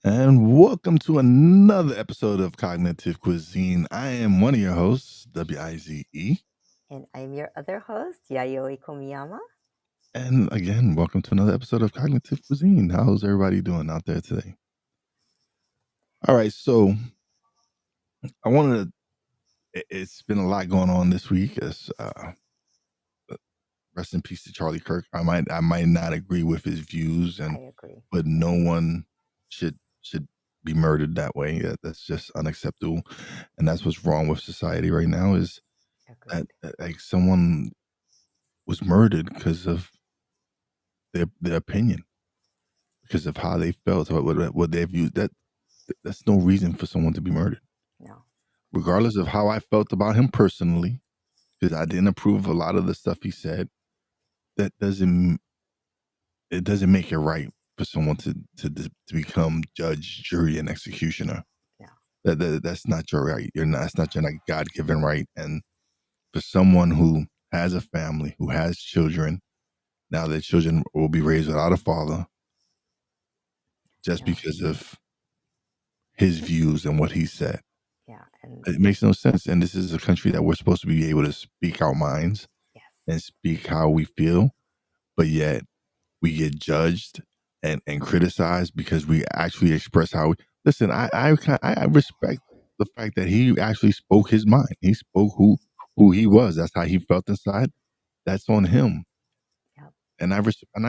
And welcome to another episode of Cognitive Cuisine. I am one of your hosts, Wize. And I'm your other host, Yayoi Komiyama. And again, welcome to another episode of Cognitive Cuisine. How's everybody doing out there today? All right, so I wanted to, it's been a lot going on this week. As rest in peace to Charlie Kirk. I might not agree with his views, I agree. but no one should be murdered that way. That's just unacceptable, and that's what's wrong with society right now. Is that, Agreed. like, someone was murdered because of their opinion, because of how they felt, or what they viewed. That's no reason for someone to be murdered, No. regardless of how I felt about him personally. Because I didn't approve of a lot of the stuff he said. That doesn't it doesn't make it right for someone to become judge, jury, and executioner. No. That's not your right. You're not. That's not your God given right. And for someone who has a family, who has children, now their children will be raised without a father, just Yeah. because of his views and what he said. Yeah. And It makes no sense. And this is a country that we're supposed to be able to speak our minds yes. and speak how we feel, but yet we get judged and criticized because we actually express how we listen. I respect the fact that he actually spoke his mind. He spoke who he was. That's how he felt inside. That's on him. Yep. And I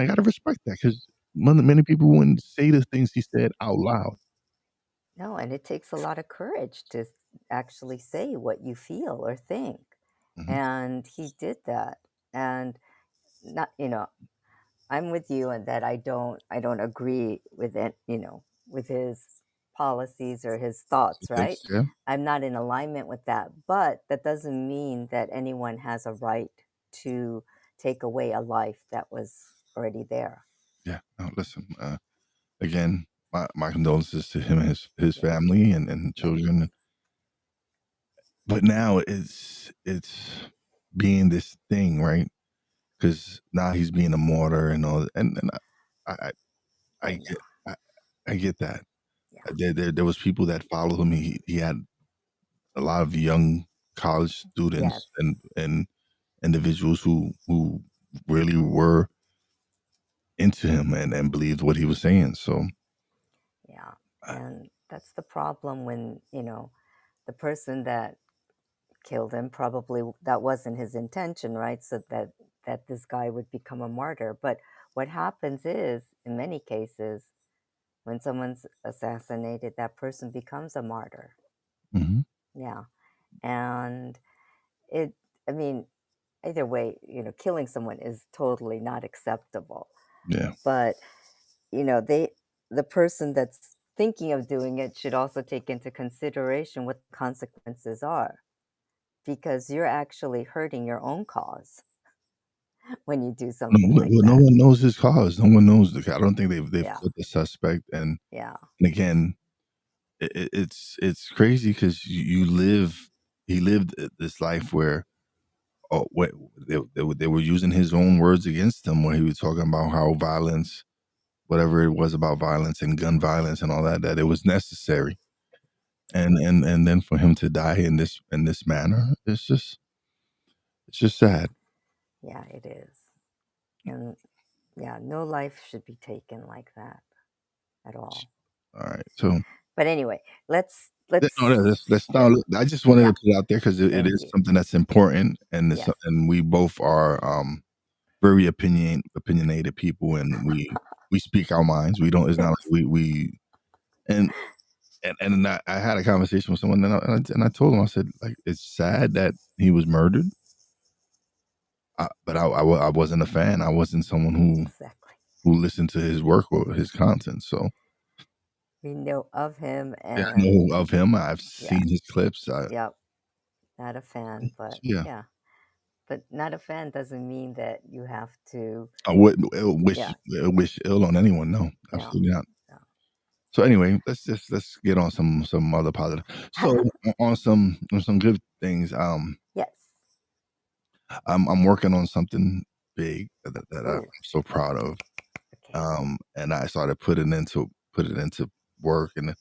gotta respect that, because many people wouldn't say the things he said out loud. No, and it takes a lot of courage to actually say what you feel or think. Mhm. And he did that. And not, I'm with you in that I don't agree with it, with his policies or his thoughts, right? Ethics, yeah. I'm not in alignment with that, but that doesn't mean that anyone has a right to take away a life that was already there. Yeah. No, listen, again, my condolences to him and his Yes. family and Yep. children. But now it's being this thing, right? Because now he's being a martyr and all, and I I I I know. get I, I get that. Yeah. There was people that followed him. He had a lot of young college Yes. students and individuals who really were into him and believed what he was saying. So Yeah. uh, And that's the problem when, the person that killed him probably that wasn't his intention, right? So that this guy would become a martyr. But what happens is, in many cases, when someone's assassinated, that person becomes a martyr. mhm. Yeah. And it, I mean, either way, killing someone is totally not acceptable. Yeah. But, the person that's thinking of doing it should also take into consideration what the consequences are, because you're actually hurting your own cause when you do something like No that. one knows his cause. No one knows the guy. I don't think they've Yeah. caught the suspect. Yeah. And again, it's crazy because you live. He lived this life where, oh, what they were using his own words against him, where he was talking about how violence, whatever it was about violence and gun violence and all that, that it was necessary. And then for him to die in this manner, it's just sad. Yeah, it is. And yeah, no life should be taken like that at all. All right, so But anyway, no, let's that's not. I just wanted yeah, to put it out there because it thank is you. something that's important, Yes. and we both are very opinionated people, and we speak our minds. We don't. It's not like Yes. we and and I had a conversation with someone, and I told him, I said, like, it's sad that he was murdered, but I wasn't a fan. I wasn't someone Exactly. who listened to his work or his content. So We know of him yeah, I and know of him. I've yeah, seen his clips. yep, not a fan, but Yeah, yeah. But not a fan doesn't mean that you have to I wouldn't yeah, wish ill on anyone. No, no, absolutely not. no. So anyway, let's get on some other positive. So on some good things. Yes. I'm working on something big that I'm Ooh, so proud of. okay. And I started putting into work, and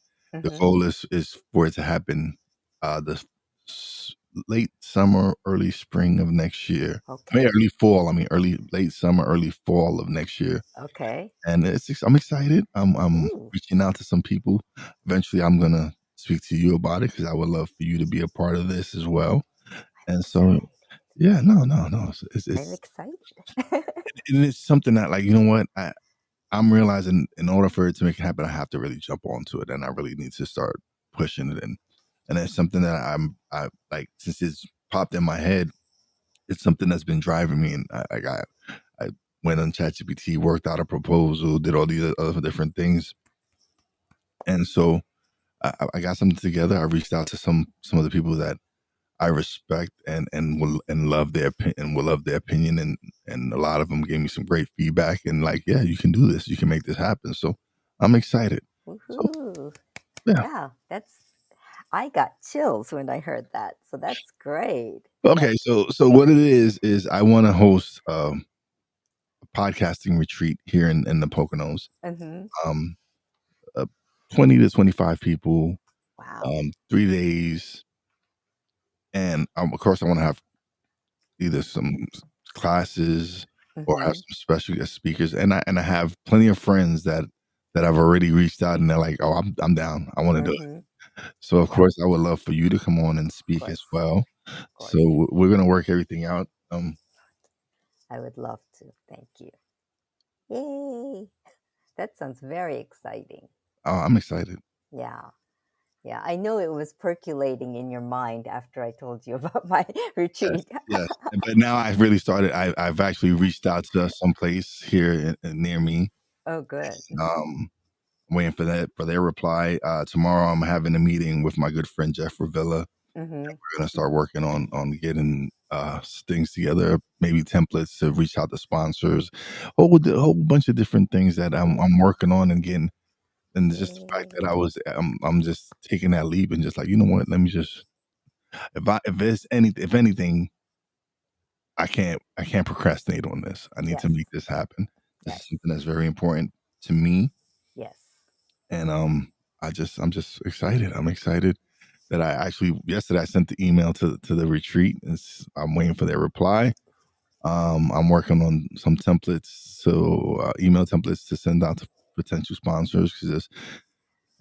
the Mhm. goal is for it to happen, the s late summer, early spring of next year. I mean, Okay. early fall, I mean, early late summer, early fall of next year, Okay. and I'm excited. I'm Ooh, reaching out to some people. Eventually, I'm gonna speak to you about it because I would love for you to be a part of this as well, I'm and so excited. yeah, no, I'm excited. it's something that, like, you know what? I'm realizing in order for it to make it happen, I have to really jump onto it, and I really need to start pushing it, and it's something that I like, since it's popped in my head, it's something that's been driving me, and I went on ChatGPT, worked out a proposal, did all these other different things, and so I got something together. I reached out to some of the people that I respect and will and love their and will love their opinion, and a lot of them gave me some great feedback and like, yeah, you can do this, you can make this happen. So I'm excited. So Woohoo. yeah. Wow, I got chills when I heard that. So that's great. Okay. That's So what it is I want to host a podcasting retreat here in the Poconos. mhm. Um, uh, 20 to 25 people, Wow. 3 days, and of course I want to have either some classes or have Mhm. some special guest speakers, and I have plenty of friends that I've already reached out and they're like, "Oh, I'm down. I wanna do it." Mhm. So, of Yep, course, I would love for you to come on and of speak as course. well. Of So, course. we're gonna work everything out. I would love to. Thank you. Yay. That sounds very exciting. I'm excited. Yeah. Yeah, I know it was percolating in your mind after I told you about my Yes, retreat. yes, but now I've really started. I've actually reached out to some place here near me. Oh, good. Mhm. Um, waiting for their reply. Tomorrow, I'm having a meeting with my good friend Jeff Ravilla. Mhm. We're gonna start working on getting things together, maybe templates to reach out to sponsors, a whole bunch of different things that Mhm. I'm working on and getting. And it's just the fact that Yay. I'm just taking that leap and just like, you know what? Let me just if anything, I can't procrastinate on this. I need to Yes. make this happen. This is Yes. something that's very important to me, Yes. and I'm just excited. I'm excited that I actually yesterday I sent the email to the retreat. I'm waiting for their reply. I'm working on some templates, so email templates to send out to potential sponsors.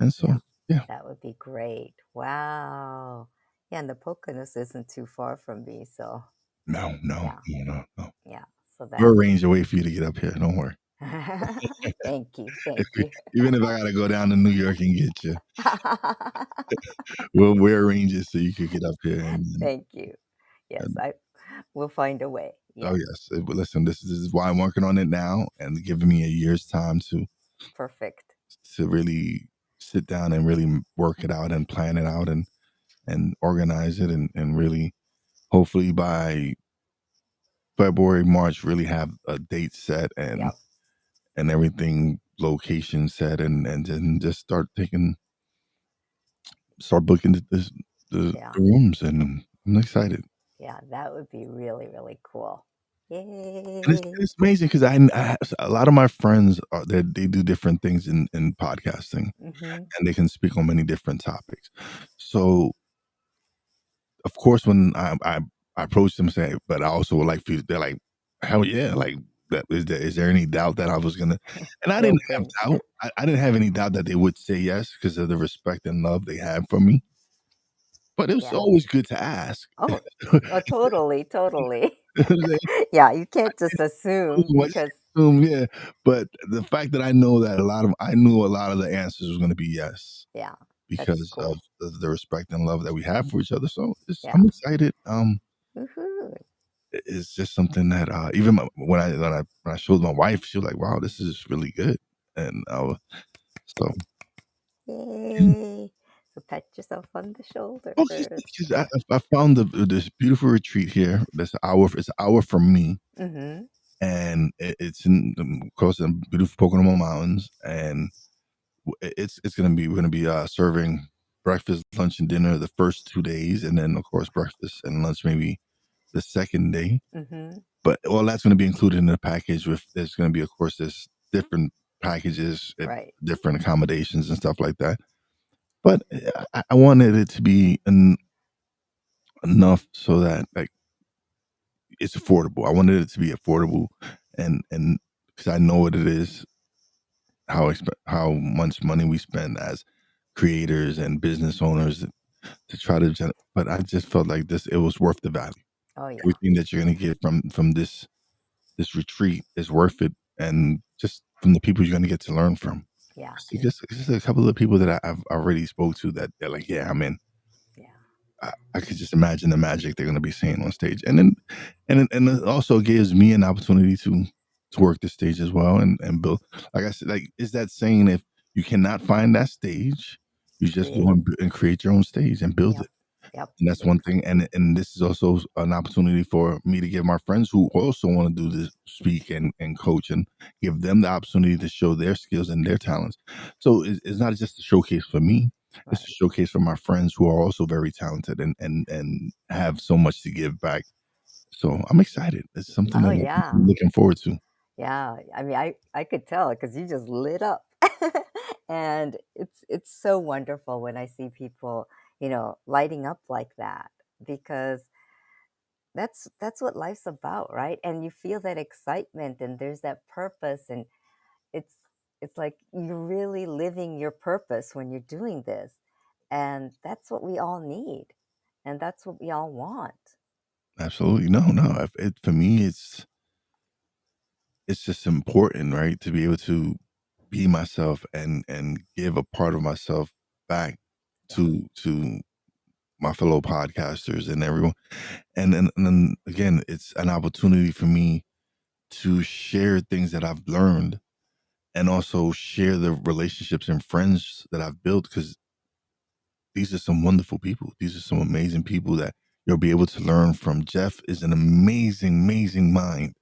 And so Yeah. yeah, That would be great. Wow. Yeah, and the Poconos isn't too far from me, so yeah. no. Yeah. So We'll that arrange a way for you to get up here. Don't worry. Thank you. Thank you. Even if I gotta go down to New York and get you, we'll arrange it so you could get up here Thank you. Yes, and I will find a way. oh Yes. yes. But listen, this is why I'm working on it now and giving me a year's time Perfect. to really sit down and really work it out and plan it out and organize it and really hopefully by February, March, really have a date set Yep. and everything location set and then just start booking Yeah. the rooms and I'm excited. Yeah, that would be really, really cool. And Yay. it's amazing because a lot of my friends are they do different things in podcasting Mhm. and they can speak on many different topics. So of course, when I approached them saying, but I also would like for you, they're like, hell yeah, like that is there any doubt that I was gonna and I didn't have Open. doubt. I didn't have any doubt that they would say yes because of the respect and love they have for me. But it was Yeah. always good to ask. Oh, oh, totally, totally. You know what I'm saying? Yeah, you can't just assume I just because assumed, yeah, but the fact that I know that I knew a lot of the answers was gonna be yes yeah, that's because of cool. the respect and love that we have for each other. So Yeah. I'm excited. Woohoo. It's just something that even when I showed my wife, she was like, "Wow, this is really good." And so yeah. Yay. So pat yourself on the Oh, shoulders. she's I found this beautiful retreat here. It's an hour from me, Mhm. and it's in close to the beautiful Pocono Mountains, and it's gonna be we're gonna be serving breakfast, lunch, and dinner the first 2 days, and then of course breakfast and lunch maybe the second day. Mhm. But all that's gonna be included in the package with there's gonna be, of course, this different packages, Right. different accommodations and stuff like that. But I wanted it to be enough so that like it's affordable. I wanted it to be affordable, and because I know what it is, how much money we spend as creators and business owners to try to. But I just felt like this. It was worth the value. Oh, yeah. Everything that you're gonna get from this retreat is worth it, and just from the people you're gonna get to learn from. Yeah. Just a couple of people that I've already spoke to that they're like, yeah, I'm in. Yeah. I could just imagine the magic they're gonna be seeing on stage, and it also gives me an opportunity to work the stage as well and build. Like I said, like is that saying if you cannot find that stage, you just go Create. and create your own stage and build Yep. it. Yep. And that's one thing, and this is also an opportunity for me to give my friends who also want to do this, speak and coach, and give them the opportunity to show their skills and their talents. So it's not just a showcase for me; it's a Right. showcase for my friends who are also very talented and have so much to give back. So I'm excited. It's something Oh, that yeah. I'm looking forward to. Yeah, I mean, I could tell because you just lit up. And it's so wonderful when I see people, lighting up like that because that's what life's about, right? And you feel that excitement and there's that purpose and it's it's like you're really living your purpose when you're doing this. And that's what we all need. And that's what we all want. Absolutely, no. For me, it's just important, right, to be able to be myself and give a part of myself back Yeah. to my fellow podcasters and everyone. And then again, it's an opportunity for me to share things that I've learned and also share the relationships and friends that I've built because these are some wonderful people. These are some amazing people that you'll be able to learn from. Jeff is an amazing mind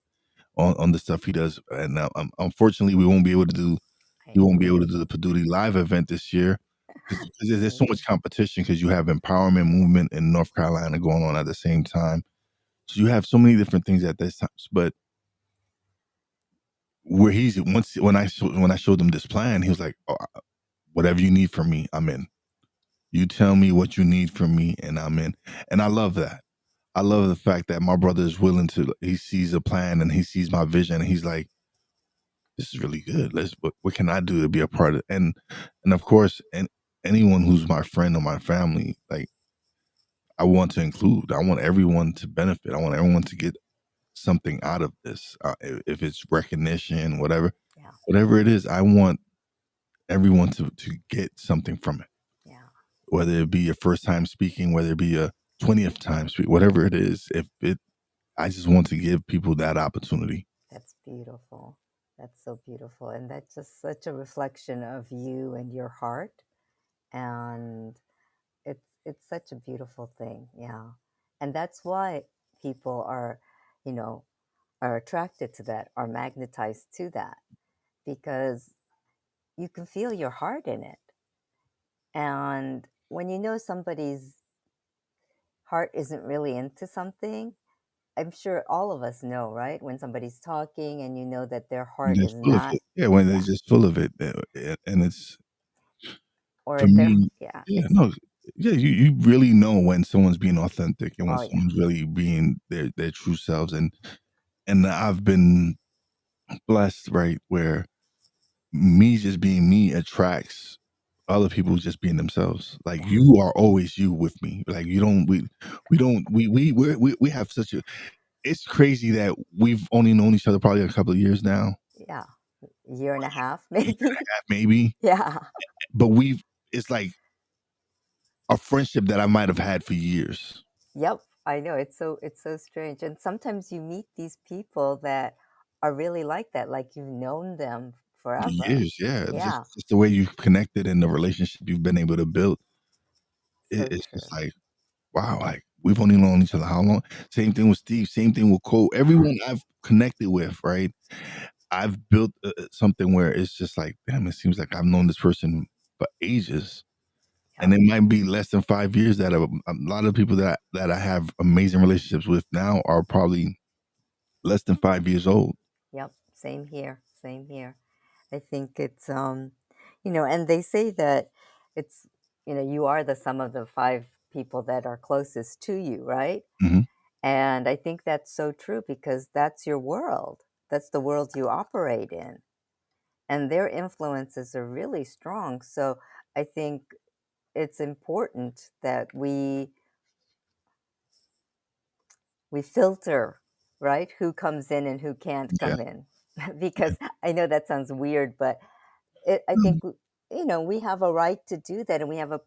on the stuff he does. And now, unfortunately, I we won't be able agree. to do the Padudi live event this year because there's so Maybe. much competition because you have empowerment movement in North Carolina going on at the same time. So you have so many different things at this time. But where he's once when I showed him this plan, he was like, oh, "Whatever you need from me, I'm in. You tell me what you need from me, and I'm in." And I love that. I love the fact that my brother is willing to. He sees a plan and he sees my vision, and he's like, "This is really good. What can I do to be a part of?" And of course, and anyone who's my friend or my family, like I want to include. I want everyone to benefit. I want everyone to get something out of this. If it's recognition, Yeah. whatever it is, I want everyone to get something from it. Yeah. Whether it be your first time speaking, whether it be a 20th time speak, whatever it is, if it I just want to give people that opportunity. That's beautiful. That's so beautiful. And that's just such a reflection of you and your heart. And it's such a beautiful thing. Yeah. And that's why people you know, are attracted to that, are magnetized to that, because you can feel your heart in it. And when you know somebody's heart isn't really into something, I'm sure all of us know, right? When somebody's talking and you know that their When heart they're is full of not, it. Yeah, when they're yeah, just full of it, and it's or for if they're, me yeah, yeah, it's, no, yeah, you really know when someone's being authentic and when oh, yeah, someone's really being their true selves, and I've been blessed, right, where me just being me attracts other people just being themselves. Like, yeah, you are always you with me. Like, you don't we don't we have such a it's crazy that we've only known each other probably a couple of years now, yeah, year and a half, a year and maybe. a half maybe, Yeah. but it's like a friendship that I might have had for years. Yep. I know. It's so strange. And sometimes you meet these people that are really like that, like you've known them For forever. years, yeah, Yeah. just the way you've connected and the relationship you've been able to build, So it's just true. like, wow, like, we've only known each other how long? Same thing with Steve, same thing with Cole, everyone I've connected with, right? I've built, something where it's just like, "Damn, it seems like I've known this person for ages." And Yep. it might be less than 5 years that a lot of people that I have amazing relationships with now are probably less than 5 years old. Yep. Same here. Same here. I think it's, and they say that it's, you are the sum of the 5 people that are closest to you, right? Mhm. And I think that's so true because that's your world. That's the world you operate in. And their influences are really strong. So I think it's important that we filter, right? Who comes in and who can't Yeah. come in. Because I know that sounds weird, but I Mm. think we have a right to do that, and we have a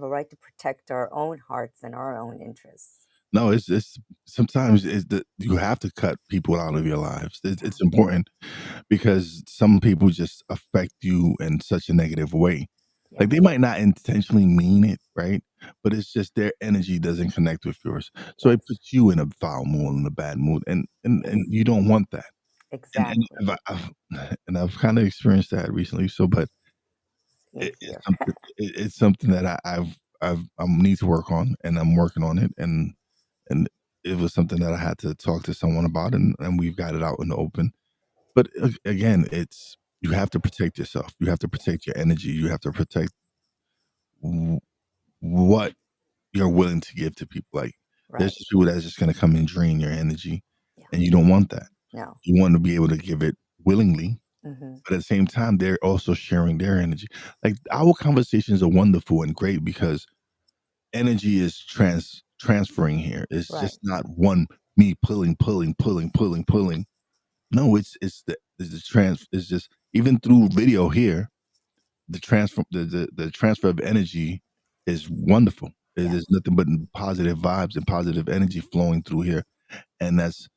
right to protect our own hearts and our own interests. No, it's sometimes it's that you have to cut people out of your lives. Yeah. It's important because some people just affect you in such a negative way. Like, they Yes. might not intentionally mean it, right? But it's just their energy doesn't connect with yours. So it Yes. puts you in a foul mood, in a bad mood, and Yes. you don't want that. And Exactly. I've kinda experienced that recently, so but Same it's here. something it's something that I need to work on, and I'm working on it, and it was something that I had to talk to someone about, and we've got it out in the open. But again, it's you have to protect yourself. You have to Yes. protect your energy. You have to protect w what you're willing to give to people. Like, there's Right. just people that's just gonna come and drain your energy, Yeah. and you don't want that. No. You want to be able to give it willingly, Hmm. but at the same time, they're also sharing their energy. Like, our conversations are wonderful and great because energy is transferring here. It's Right. just not one me pulling, pulling, pulling, pulling, pulling. No, it's the trans it's just even through video here, the transfer of energy is wonderful. There's Yes. nothing but positive vibes and positive energy flowing through here, and that's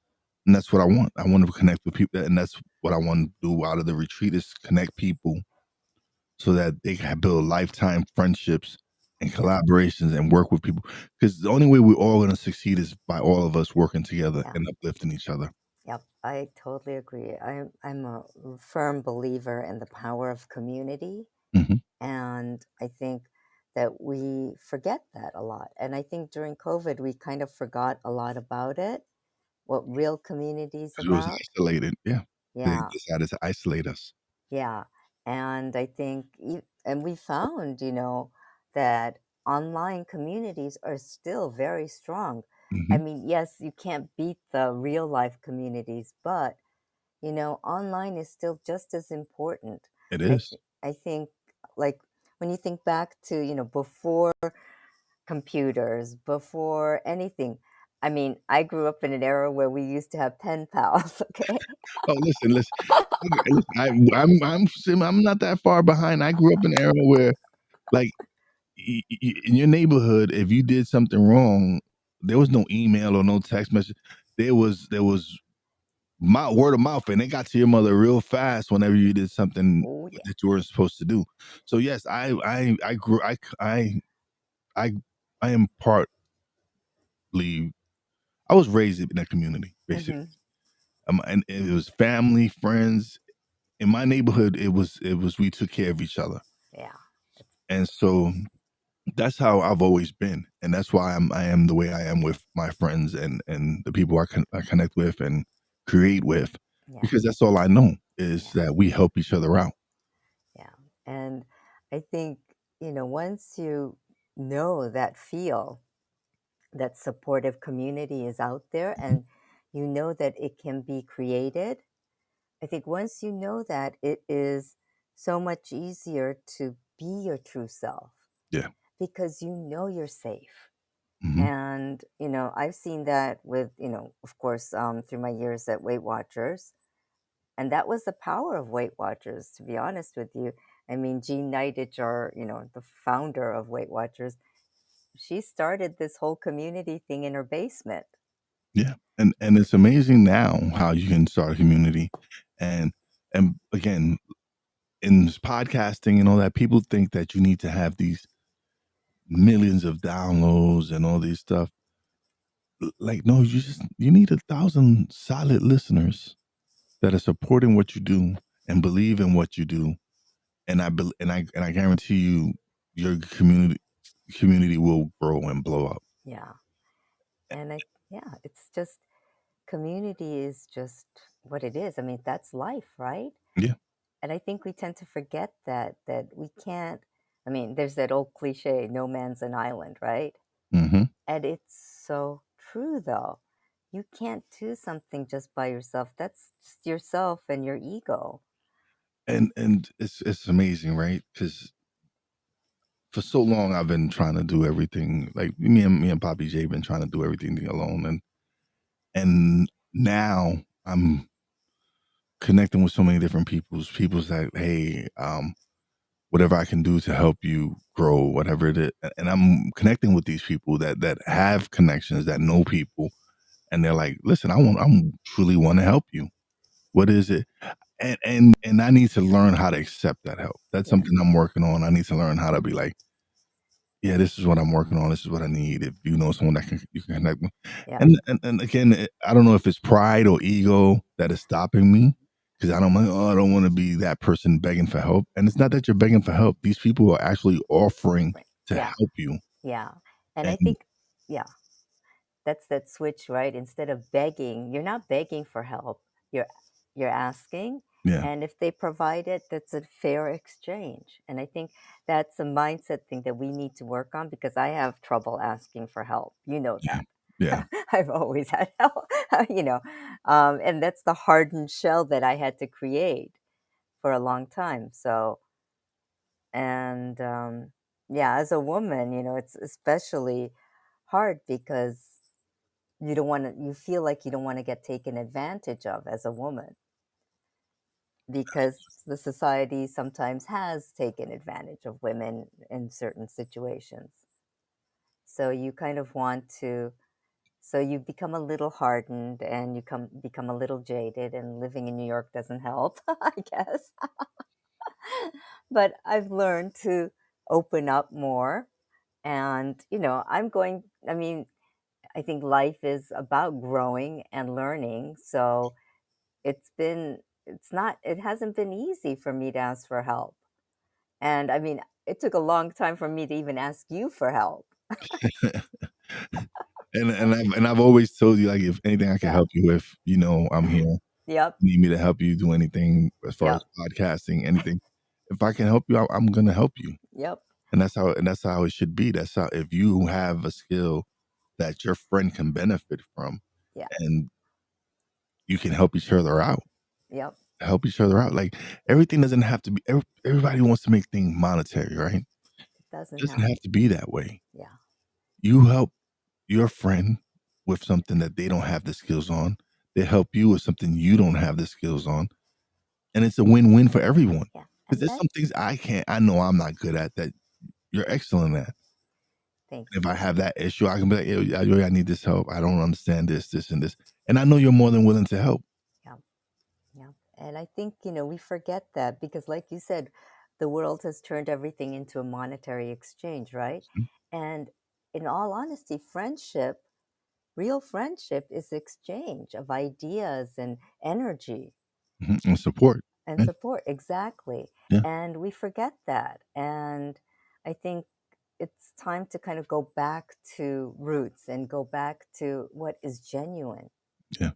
what I want. I want to connect with people, and that's what I want to do out of the retreat is connect people so that they can build lifetime friendships and Yeah. collaborations and work with people. Because the only way we're all going to succeed is by all of us working together Yeah. and uplifting each other. Yep. I totally agree. I'm a firm believer in the power of community. Mhm. And I think that we forget that a lot. And I think during COVID, we kind of forgot a lot about it, what real community is 'Cause it was about. isolated. Yeah. They Yeah, decided to isolate us. yeah. And I think, and we found, that online communities are still very strong. I Mhm. mean, yes, you can't beat the real life communities, but online is still just as important. It is. I think, like, when you think back to, before computers, before anything. I mean, I grew up in an era where we used to have pen pals, okay? Oh, listen. Listen, I'm not that far behind. I grew up in an era where, like, in your neighborhood, if you did something wrong, there was no email or no text message. There was word of mouth, and it got to your mother real fast whenever you did something Oh, yeah. that you weren't supposed to do. So yes, I grew I I am partly I was raised in a community basically, Mhm. and it was family, friends. In my neighborhood, it was we took care of each other, Yeah. It's and so that's how I've always been, and that's why I am the way I am with my friends and the people I connect with and create with, yeah, because that's all I know is yeah, that we help each other out. yeah. And I think, once you know that feel that supportive community is out there Mhm. and you know that it can be created, I think once you know that, it is so much easier to be your true self Yeah. because you know you're safe. Mhm. And, I've seen that with, of course, through my years at Weight Watchers. And that was the power of Weight Watchers, to be honest with you. I mean, Jean Nidich, or, the founder of Weight Watchers, she started this whole community thing in her basement. Yeah, and it's amazing now how you can start a community, and again, in this podcasting and all that, people think that you need to have these millions of downloads and all these stuff. Like, no, you need 1,000 solid listeners that are supporting what you do and believe in what you do, and I guarantee you, your community will grow and blow up. Yeah. And yeah, it's just community is just. what it is. I mean, that's life, right? Yeah. And I think we tend to forget that we can't. I mean, there's that old cliche, "No man's an island," right? Hmm. And it's so true, though. You can't do something just by yourself. That's just yourself and your ego. And it's amazing, right? Because for so long I've been trying to do everything. Like me and Poppy J been trying to do everything alone, and now I'm connecting with so many different people's that, hey, whatever I can do to help you grow, whatever it is. And I'm connecting with these people that have connections, that know people, and they're like, listen, I'm truly want to help you. What is it? And I need to learn how to accept that help. That's Yes. something I'm working on. I need to learn how to be like, yeah, this is what I'm working on. This is what I need. If you know someone that you can connect with, Yep. and again, I don't know if it's pride or ego that is stopping me because I'm like, oh, I don't want to be that person begging for help. And it's not that you're begging for help. These people are actually offering Right. to Yeah. help you. Yeah. And I And think, yeah, that's that switch, right? Instead of begging, you're not begging for help. You're you're asking, yeah, and if they provide it, that's a fair exchange. And I think that's a mindset thing that we need to work on because I have trouble asking for help. You know yeah, that. yeah. I've always had help, you know, and that's the hardened shell that I had to create for a long time. So, and yeah, as a woman, it's especially hard because you feel like you don't want to get taken advantage of as a woman because the society sometimes has taken advantage of women in certain situations. So you kind of want to, so you become a little hardened and become a little jaded, and living in New York doesn't help, I guess. But I've learned to open up more. And, I mean, I think life is about growing and learning. So it hasn't been easy for me to ask for help. And I mean, it took a long time for me to even ask you for help. And I've always told you, like, if anything I can Yeah. help you with, I'm here. Yep. Need me to help you do anything as far as Yep. podcasting, anything. If I can help you, I'm gonna help you. Yep. And that's how it should be. That's how, if you have a skill that your friend can benefit from, Yeah. and you can help each other out, Yep. help each other out. Like, everything doesn't have to be. Everybody wants to make things monetary, right? It It doesn't doesn't have. have to be that way. Yeah. You help your friend with something that they don't have the skills on. They help you with something you don't have the skills on, and it's a win-win for everyone. Yeah. Because And there's that, some things I know I'm not good at that you're excellent at. thank If I you. have that issue, I can be like, "Yo, I need this help. I don't understand this, and this." And I know you're more than willing to help. Yeah. Yeah. And I think, we forget that because, like you said, the world has turned everything into a monetary exchange, right? And in all honesty, real friendship is exchange of ideas and energy Mhm, and support. and Yeah, support. Exactly. yeah, And we forget that. And I think it's time to kind of go back to roots and go back to what is genuine. yeah.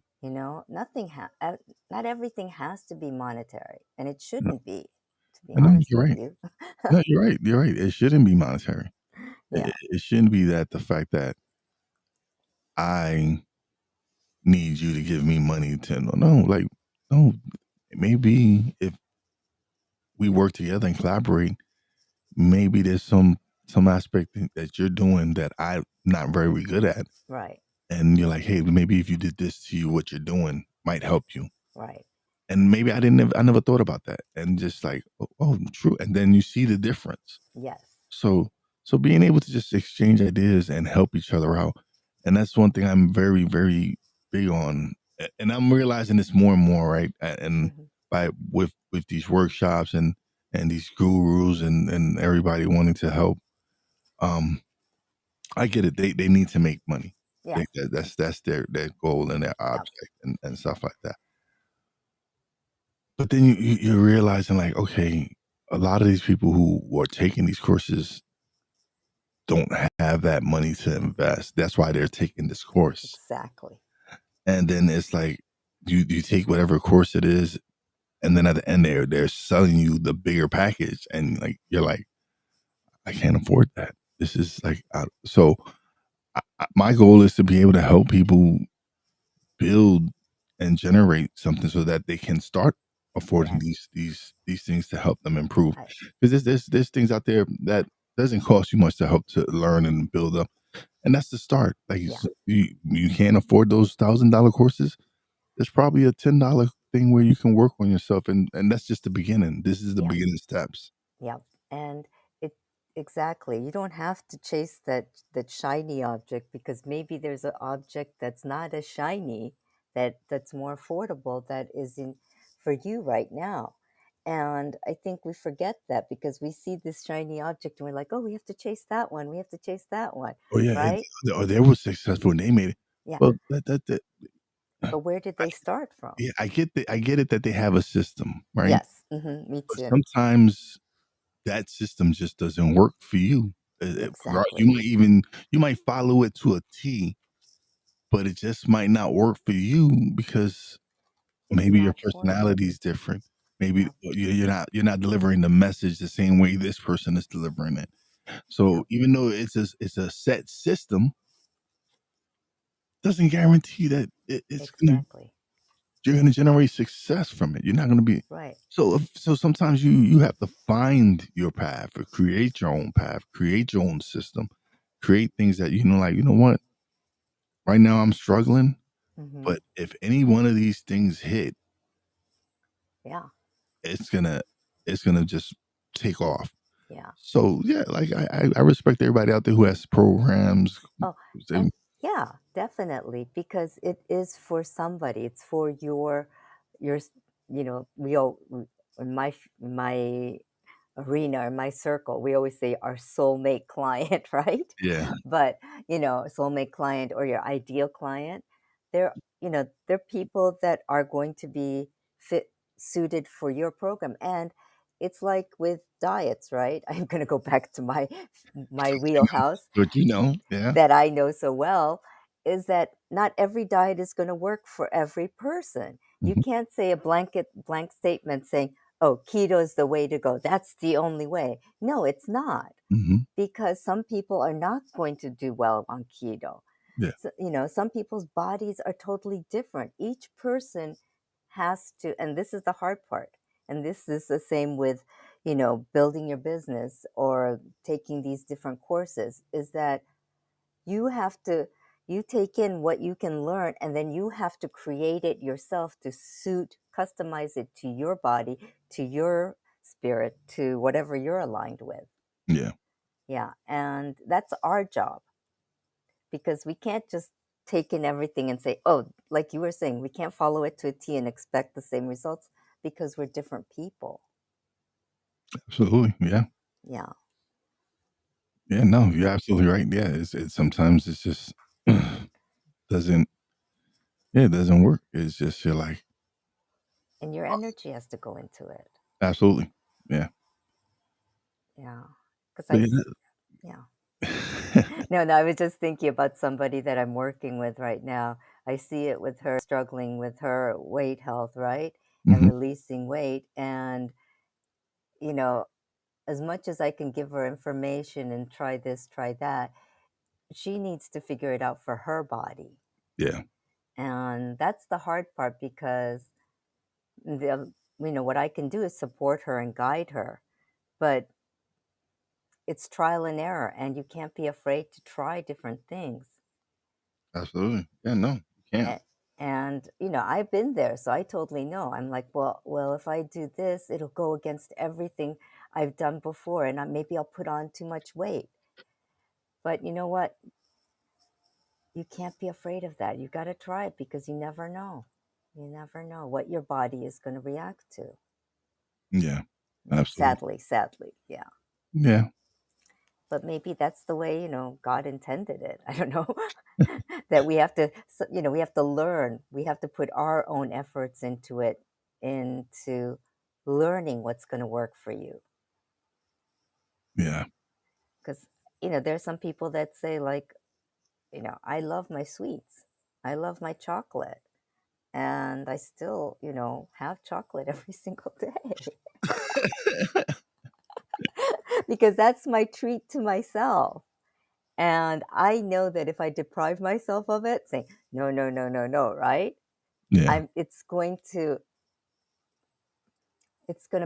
Not everything has to be monetary, and it No, shouldn't be, to be no, honest you're with right. you. No, you're right. You're right. It shouldn't be monetary. It, Yeah. it shouldn't be that the fact that I need you to give me money to no, like, no. Maybe if we work together and collaborate, maybe there's some aspect that you're doing that I'm not very good at, Right. and you're like, hey, maybe if you did this to you, what you're doing might help you. Right. And maybe I never thought about that, and just like, oh, true. And then you see the difference. Yes. So so being able to just exchange ideas and help each other out, and that's one thing I'm very, very big on. And I'm realizing this more and more, right? And Hmm. by with these workshops and these gurus and everybody wanting to help. Um, I get it. They need to make money. Yes. That's their goal and their Yep. object and stuff like that. But then you're realizing, like, okay, a lot of these people who are taking these courses don't have that money to invest. That's why they're taking this course. Exactly. And then it's like you take whatever course it is, and then at the end they're selling you the bigger package, and like you're like, I can't afford that. This is like so. My goal is to be able to help people build and generate something so that they can start affording Yes. these things to help them improve. I, Because there's things out there that doesn't cost you much to help to learn and build up, and that's the start. Like yeah. you can't afford those $1,000 courses. There's probably a $10 thing where you can work on yourself, and that's just the beginning. This is the Yeah. beginning steps. Yeah, and it exactly. You don't have to chase that shiny object because maybe there's an object that's not as shiny that's more affordable that is in for you right now. And I think we forget that because we see this shiny object and we're like, "Oh, we have to chase that one. We have to chase that one." Oh yeah, Right? or they were successful and they made it. Yeah. Well, that But where did I they start from? yeah, I get it that they have a system, right? Yes. Me But too. sometimes that system just doesn't work for you. Right, Exactly. you might follow it to a T, but it just might not work for you because It's maybe your not for you. personality is different. Maybe Yeah. you're not delivering the message the same way this person is delivering it. Yeah. So even though it's a set system, doesn't guarantee that it's gonna Exactly. you're gonna generate success from it. You're not gonna be Right. so sometimes you have to find your path or create your own path, create your own system, create things that like, you know what? Right now I'm struggling, Mhm. but if any one of these things hit, Yeah. it's gonna it's gonna just take off. Yeah. So yeah, like I respect everybody out there who has programs. Oh, They and yeah, definitely, because it is for somebody. It's for your, we all in my arena, in my circle, we always say our soulmate client, right? yeah, But soulmate client or your ideal client, they're people that are going to be fit suited for your program, and it's like with diets, right? I'm going to go back to my wheelhouse but yeah. that I know so well is that not every diet is going to work for every person. You Mhm, can't say a blank statement saying, "Oh, keto is the way to go. That's the only way." No, it's not mhm, because some people are not going to do well on keto. yeah, So, some people's bodies are totally different. Each person has to, and this is the hard part. And this is the same with, building your business or taking these different courses is that you have to you take in what you can learn and then you have to create it yourself to suit customize it to your body, to your spirit, to whatever you're aligned with. yeah, Yeah, and that's our job because we can't just take in everything and say, oh, like you were saying, we can't follow it to a T and expect the same results because we're different people. absolutely, yeah. Yeah. Yeah, no, you're absolutely right. Yeah, it's sometimes it's just doesn't yeah, it doesn't work. It's just you're like, And your energy has to go into it. absolutely. Yeah. Yeah. Because But yeah. yeah. No, no, I was just thinking about somebody that I'm working with right now. I see it with her struggling with her weight health, right? And Mhm. releasing weight. And, you know, as much as I can give her information and try this, try that, she needs to figure it out for her body. Yeah, And that's the hard part because what I can do is support her and guide her. But it's trial and error, and you can't be afraid to try different things. absolutely. Yeah, no, you can't. A- and I've been there, so I totally know. I'm like, well, if I do this, it'll go against everything I've done before, and maybe I'll put on too much weight. But you know what? You can't be afraid of that. You got to try it because you never know. You never know what your body is going to react to. Yeah, Yeah, absolutely. sadly, yeah. Yeah. But maybe that's the way God intended it. I don't know. That we have to we have to learn, we have to put our own efforts into it, into learning what's going to work for you. Yeah. Because there's some people that say like, I love my sweets, I love my chocolate, and I still, have chocolate every single day because that's my treat to myself. And I know that if I deprive myself of it, saying, no, no, no, no, no, right? Yeah, I'm it's going to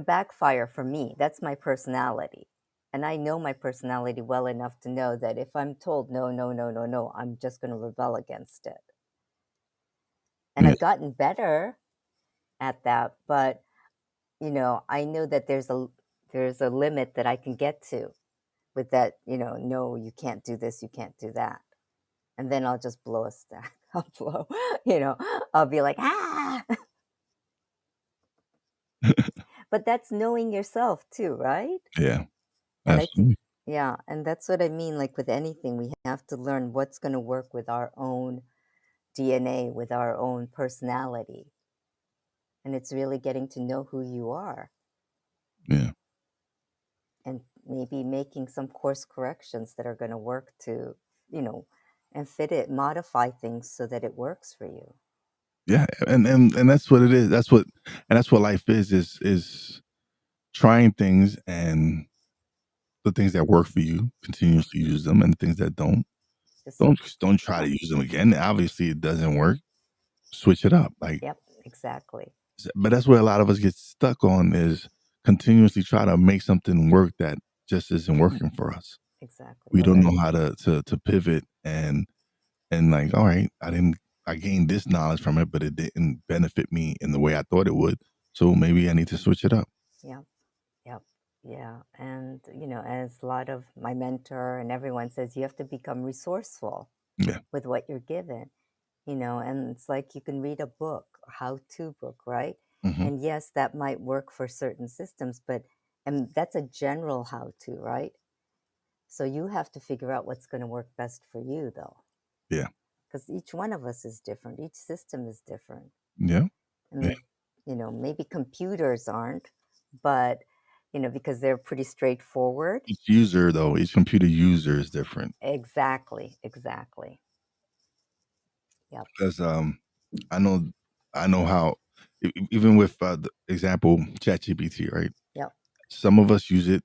backfire for me. That's my personality. And I know my personality well enough to know that if I'm told no, no, no, no, no, I'm just going to rebel against it. And yeah, I've gotten better at that, but I know that there's a limit that I can get to with that, no, you can't do this, you can't do that. And then I'll just blow a stack. I'll blow, you know, I'll be like, ah. But that's knowing yourself too, right? yeah, And I think, absolutely. yeah, and that's what I mean. Like with anything, we have to learn what's going to work with our own DNA, with our own personality. And it's really getting to know who you are Yeah, and maybe making some course corrections that are going to work to, you know, and fit it, modify things so that it works for you. yeah, and that's what it is. That's what life is trying things, and the things that work for you, continuously use them, and the things that Just don't switch it try to up. use them again. Obviously, it doesn't work. Switch it up. Like, Yep, exactly. but that's where a lot of us get stuck on is continuously try to make something work that just isn't working for us. Exactly. We Oh, don't that, know how to pivot and like, all right, I gained this knowledge from it, but it didn't benefit me in the way I thought it would. So maybe I need to switch it up. yep, yep. Yeah. And, as a lot of my mentor and everyone says, you have to become resourceful Yeah. with what you're given, and it's like you can read a book, a how-to book, right? Hmm. And yes, that might work for certain systems, and that's a general how-to, right? So you have to figure out what's going to work best for you, though, Yeah. because each one of us is different. Each system is different. Yeah. Yeah. And, maybe computers aren't, but, because they're pretty straightforward. Each computer user is different. Exactly. Exactly. Yep. Because I know I know how even with the example ChatGPT, right? Yep. Some of us use it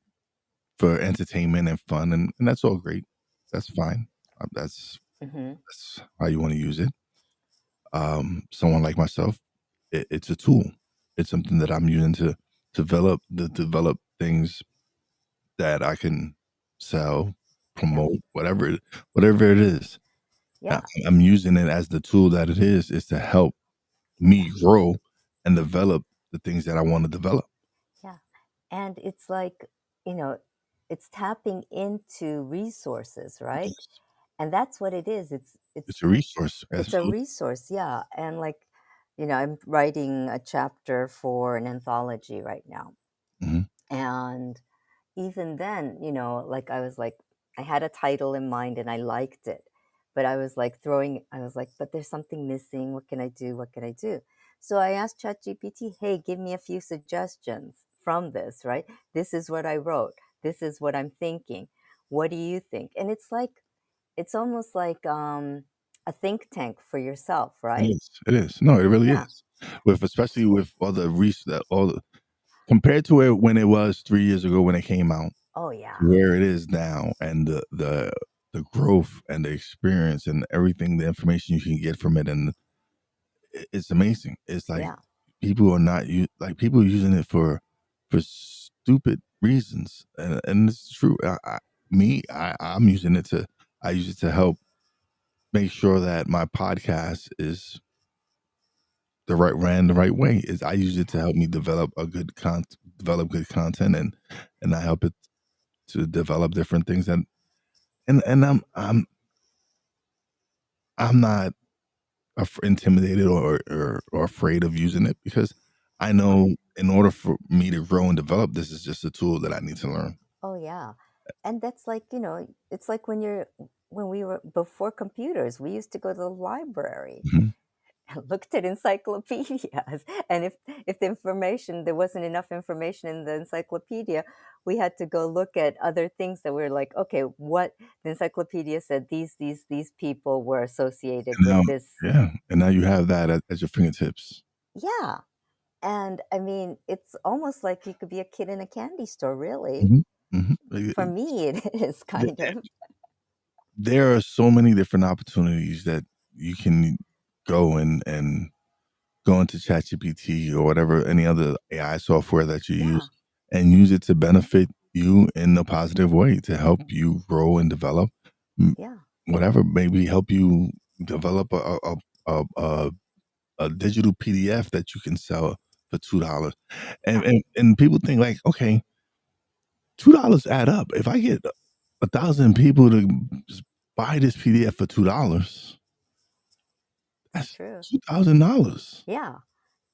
for entertainment and fun, and that's all great. That's fine. Hmm. That's how you want to use it. Someone like myself, it's a tool. It's something that I'm using to develop things that I can sell, Yep. promote, whatever it is. I- Yeah. I'm using it as the tool that it is to help Yeah. me grow and develop the things that I want to develop. Yeah. And it's like, you know, it's tapping into resources, right? Yes. And that's what it is. It's it's It's a resource. it's a Absolutely. resource, yeah. And like, I'm writing a chapter for an anthology right now. Mhm. And even then, like I was like, I had a title in mind and I liked it, but I was like, but there's something missing. What can I do? What can I do? So I asked ChatGPT, hey, give me a few suggestions from this, right? This is what I wrote. This is what I'm thinking. What do you think? And it's almost like a think tank for yourself, It right? is. It is. No, it really Yeah. is. With especially with all the compared to it when it was 3 years ago when it came out, Oh, yeah. where it is now, and the growth and the experience and everything, the information you can get from it, and it's amazing. It's like Yeah. people are using it for stupid reasons, and it's true. I'm using it to I use it to help make sure that my podcast is ran the right way. Is I use it to help me develop good content, and I help it to develop different things, and I'm not intimidated or afraid of using it because I know in order for me to grow and develop, this is just a tool that I need to learn. Oh, yeah. And that's like, it's like when we were before computers, we used to go to the library. Mhm. looked at encyclopedias. And if there wasn't enough information in the encyclopedia, we had to go look at other things that were like, okay, what the encyclopedia said these people were associated And with now, this. yeah, and now you have that at your fingertips. Yeah. And I mean, it's almost like you could be a kid in a candy store, really. Mhm, mhm. Like, For me, it is th kind of. there are so many different opportunities that you can go and go into ChatGPT or whatever any other AI software that you Yeah. use and use it to benefit you in a positive way to help you grow and develop, m Yeah. whatever, maybe help you develop a a digital PDF that you can sell for $2. And Yeah. and people think like, "Okay, $2 add up. If I get 1,000 people to just buy this PDF for $2, It's that's true. $2,000." Yeah.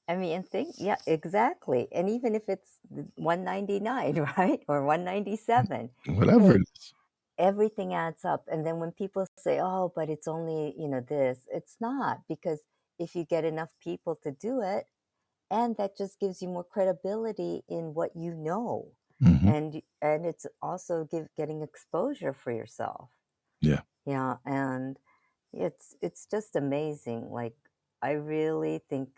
I mean, and think, yeah, exactly. And even if it's 199, right? Or 197, Whatever it hey, is. everything adds up. And then when people say, oh, but it's only, this, it's not, because if you get enough people to do it, and that just gives you more credibility in what you know. Mhm. And it's also getting exposure for yourself. Yeah. Yeah, and it's just amazing. Like, I really think,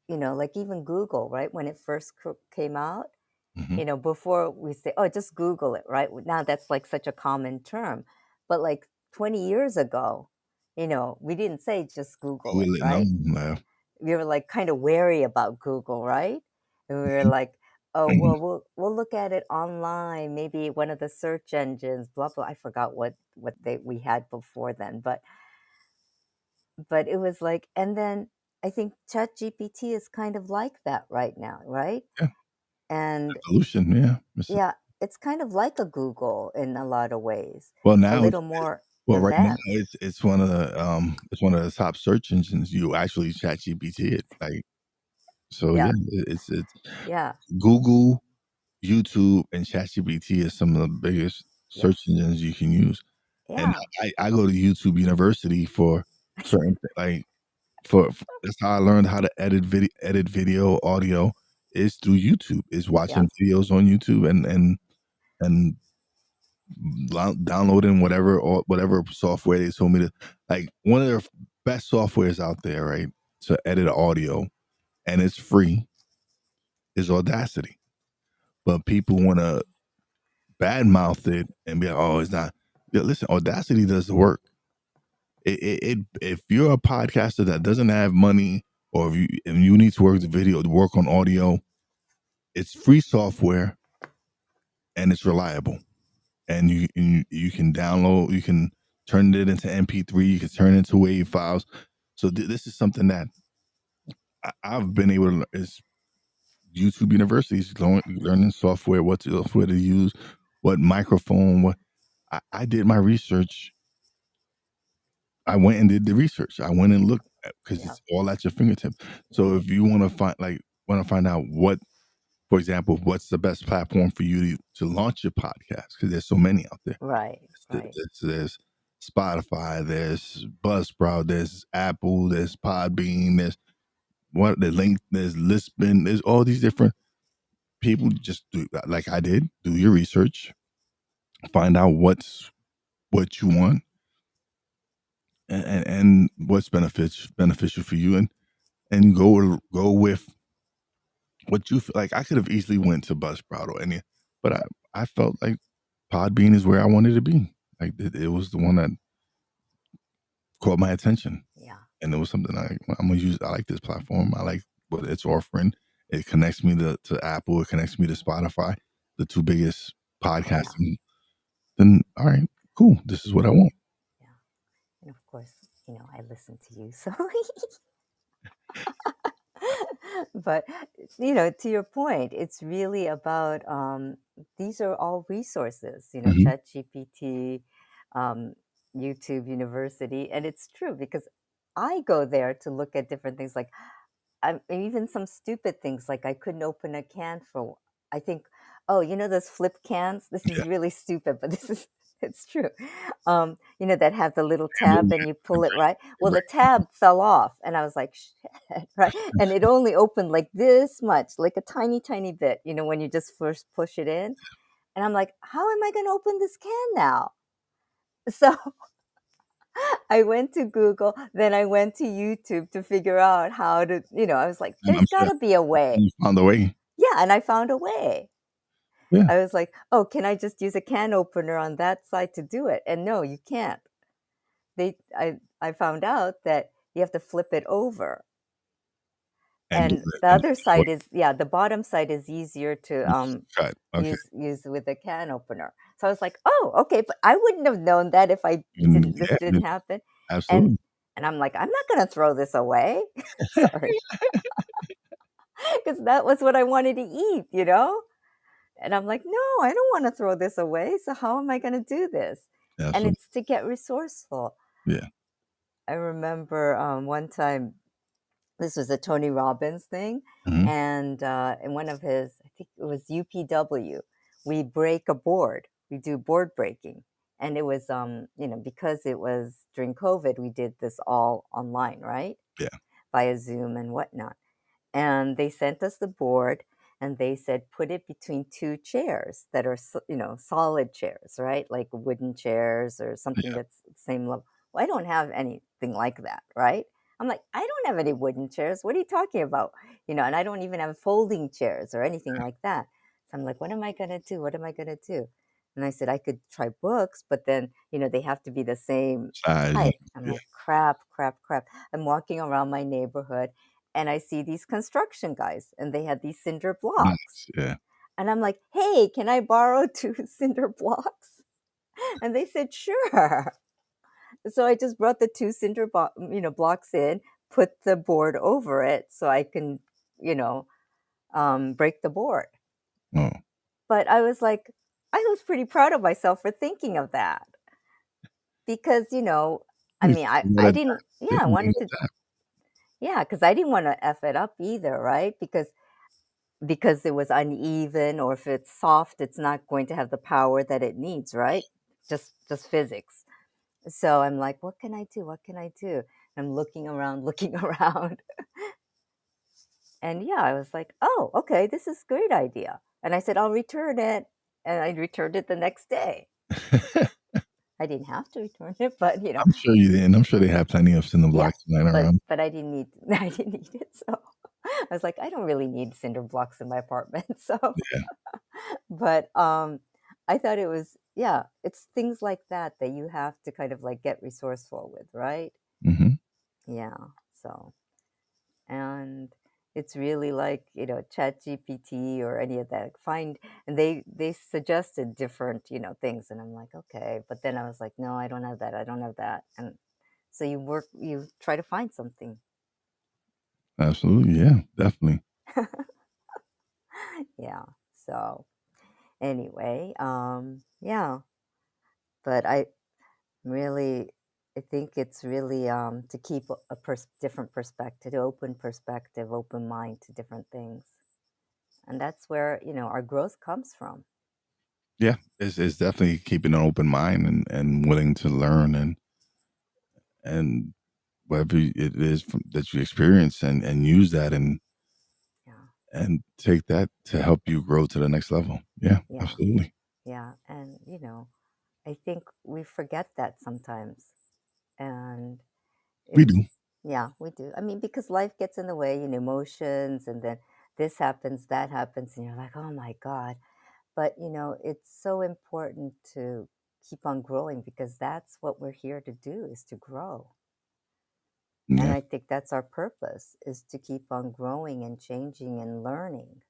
like even Google, right? When it first came out, Mhm. before we say, oh, just Google it, right? Now that's like such a common term. But like 20 years ago, we didn't say just Google We it, let know, right? yeah. We were like kind of wary about Google, right? And we were Mhm. like, oh, Mhm. well, we'll look at it online, maybe one of the search engines, blah blah. I forgot what we had before then, but it was like, and then I think ChatGPT is kind of like that right now, right? Yeah, And evolution, yeah. yeah, it's kind of like a Google in a lot of ways, Well, a now little it's more well, right now, advanced. it's one of the top search engines. You actually ChatGPT it, like, so yeah, Yeah, it's yeah, Google, YouTube, and ChatGPT is some of the biggest search yes, engines you can use, and yeah, I go to YouTube University for certain like, for that's how I learned how to edit video, audio is through YouTube, is yeah, watching videos on YouTube and downloading whatever or whatever software they told me to like, one of their best softwares out there, right, to edit audio, and it's free, is Audacity. But people wanna badmouth it and be like, "Oh, it's not." Yeah, listen, Audacity does the work. It if you're a podcaster that doesn't have money or if you need to work the video to work on audio, it's free software and it's reliable. And you can download, you can turn it into MP3, you can turn it into WAV files. So this is something that I've been able to. Is YouTube universities learning software, what software to use, what microphone. What I did my research. I went and did the research. I went and looked because yeah, it's all at your fingertip. So right, if you want to find out what, for example, what's the best platform for you to launch your podcast? Because there's so many out there. right, right. There's Spotify, there's Buzzsprout, there's Apple, there's Podbean, there's what the link, there's Lispin, there's all these different people. Just do like I did, do your research, find out what you want and what's beneficial for you and go with what you feel like. I could have easily went to Buzzsprout or any, but I felt like Podbean is where I wanted to be. Like it was the one that caught my attention. Yeah, And it was something I'm gonna use. I like this platform. I like what it's offering. It connects me to Apple. It connects me to Spotify, the two biggest yeah, podcasting. Then all right, cool. This is what I want. yeah. And of course, I listen to you, so but to your point, it's really about these are all resources, Mhm. ChatGPT, um, YouTube University, and it's true because I go there to look at different things, like even some stupid things, like I couldn't open a can for. I think, oh, those flip cans. This is Yeah. really stupid, but this is. It's true. That have the little And tab and you pull it right. Well, the right. tab fell off and I was like, shit, right? And it only opened like this much, like a tiny, tiny bit, when you just first push it in. And I'm like, how am I going to open this can now? So I went to Google, then I went to YouTube to figure out how to, I was like, And there's I'm got sure to be a way. you found a way. Yeah. And I found a way. Yeah, I was like, oh, can I just use a can opener on that side to do it? And no, you can't. I found out that you have to flip it over. and do And it the and other what side is, yeah, the bottom side is easier to cut. Okay. use with a can opener. So I was like, oh, okay, but I wouldn't have known that if I And didn't this yeah, didn't happen. And absolutely. and I'm like, I'm not gonna throw this away. Sorry. Because that was what I wanted to eat. And I'm like, no, I don't want to throw this away. So how am I gonna do this? And Absolutely. it's to get resourceful. Yeah. I remember one time this was a Tony Robbins thing, Mhm. and in one of his, I think it was UPW, we break a board. We do board breaking, and it was, because it was during COVID, we did this all online, right, Yeah. via Zoom and whatnot. And they sent us the board and they said put it between two chairs that are solid chairs, right, like wooden chairs or something Yeah. that's the same level. Well, I don't have anything like that, right? I'm like, I don't have any wooden chairs, what are you talking about? And I don't even have folding chairs or anything like that. So I'm like, what am I going to do, what am I going to do? And I said I could try books, but then they have to be the same Size and height. I'm yeah. like, crap, crap, crap. I'm walking around my neighborhood and I see these construction guys and they had these cinder blocks. Nice. Yeah. And I'm like, hey, can I borrow two cinder blocks? And they said, sure. So I just brought the two blocks in, put the board over it so I can, you know, break the board. Oh, But I was like, I was pretty proud of myself for thinking of that because, I you mean, I wanted didn't, yeah, yeah, I you wanted wanted to, that. yeah, because I didn't want to F it up either, right? Because it was uneven or if it's soft it's not going to have the power that it needs, right? Just physics. So I'm like, what can I do, what can I do? I'm looking around looking around, and yeah, I was like, oh, okay, this is a great idea. And I said I'll return it, and I returned it the next day. I didn't have to return it, but I'm sure you didn't. I'm sure they have plenty of cinder yeah, blocks lying but around. I didn't need I didn't need it. So I was like, I don't really need cinder blocks in my apartment. So Yeah. but, I thought it was, yeah, it's things like that that you have to kind of, like, get resourceful with, right? Mhm. Yeah, so and it's really like, ChatGPT or any of that, find and they suggested different, things, and I'm like, "Okay," but then I was like, "No, I don't have that, I don't have that," and so you try to find something. Absolutely, yeah, definitely. Yeah, so anyway, yeah, but really, I think it's really to keep a different perspective, open perspective, open mind to different things, and that's where our growth comes from. Yeah, it's definitely keeping an open mind and willing to learn and whatever it is from that you experience and use that Yeah, and take that to help you grow to the next level. Yeah, yeah, absolutely. yeah, and I think we forget that sometimes, and We it's do. yeah, we do. I mean, because life gets in the way, emotions, and then this happens, that happens, and you're like, oh my god. But, it's so important to keep on growing because that's what we're here to do is to grow. And Yeah, I think that's our purpose is to keep on growing and changing and learning.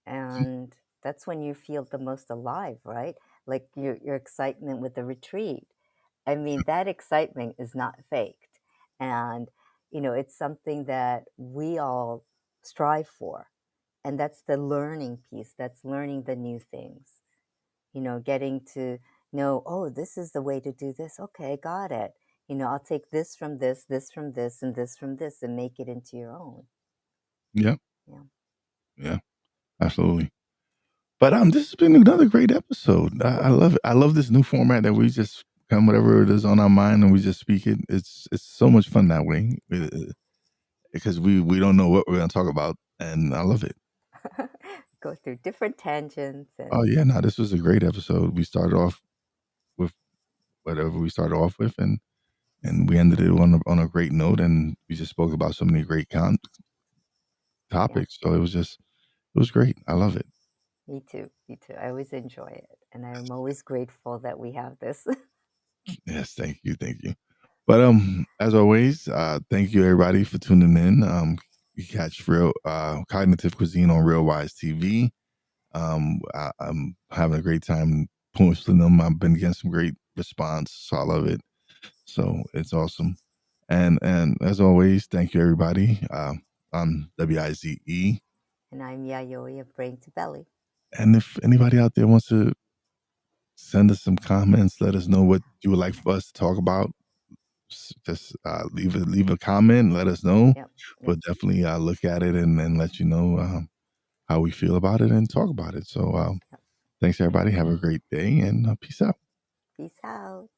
And that's when you feel the most alive, right? Like your excitement with the retreat. I mean, that excitement is not faked. And, it's something that we all strive for. And that's the learning piece. That's learning the new things. Getting to know, oh, this is the way to do this. Okay, got it. I'll take this from this, and this from this, and make it into your own. yeah, Yeah. yeah, absolutely. But this has been another great episode. I love it. I love this new format that we just come whatever it is on our mind and we just speak it. It's so much fun that way because we don't know what we're gonna talk about, and I love it. Go through different tangents Oh and yeah, no, this was a great episode. We started off with whatever we started off with, and we ended it on a great note, and we just spoke about so many great yeah, topics. So it was great. I love it. me too. Me too. I always enjoy it, and I'm always grateful that we have this. Yes, thank you. But as always, thank you everybody for tuning in. You catch real cognitive cuisine on Real Wise TV. I'm having a great time posting them. I've been getting some great response, so I love it. So it's awesome. And as always, thank you everybody. I'm Wize. And I'm Yayoi of Brain to Belly. And if anybody out there wants to send us some comments, let us know what you would like for us to talk about. Just leave a comment, let us know. Yep, We'll yep, definitely look at it and let you know how we feel about it and talk about it. So yep. thanks everybody. Have a great day and peace out. Peace out.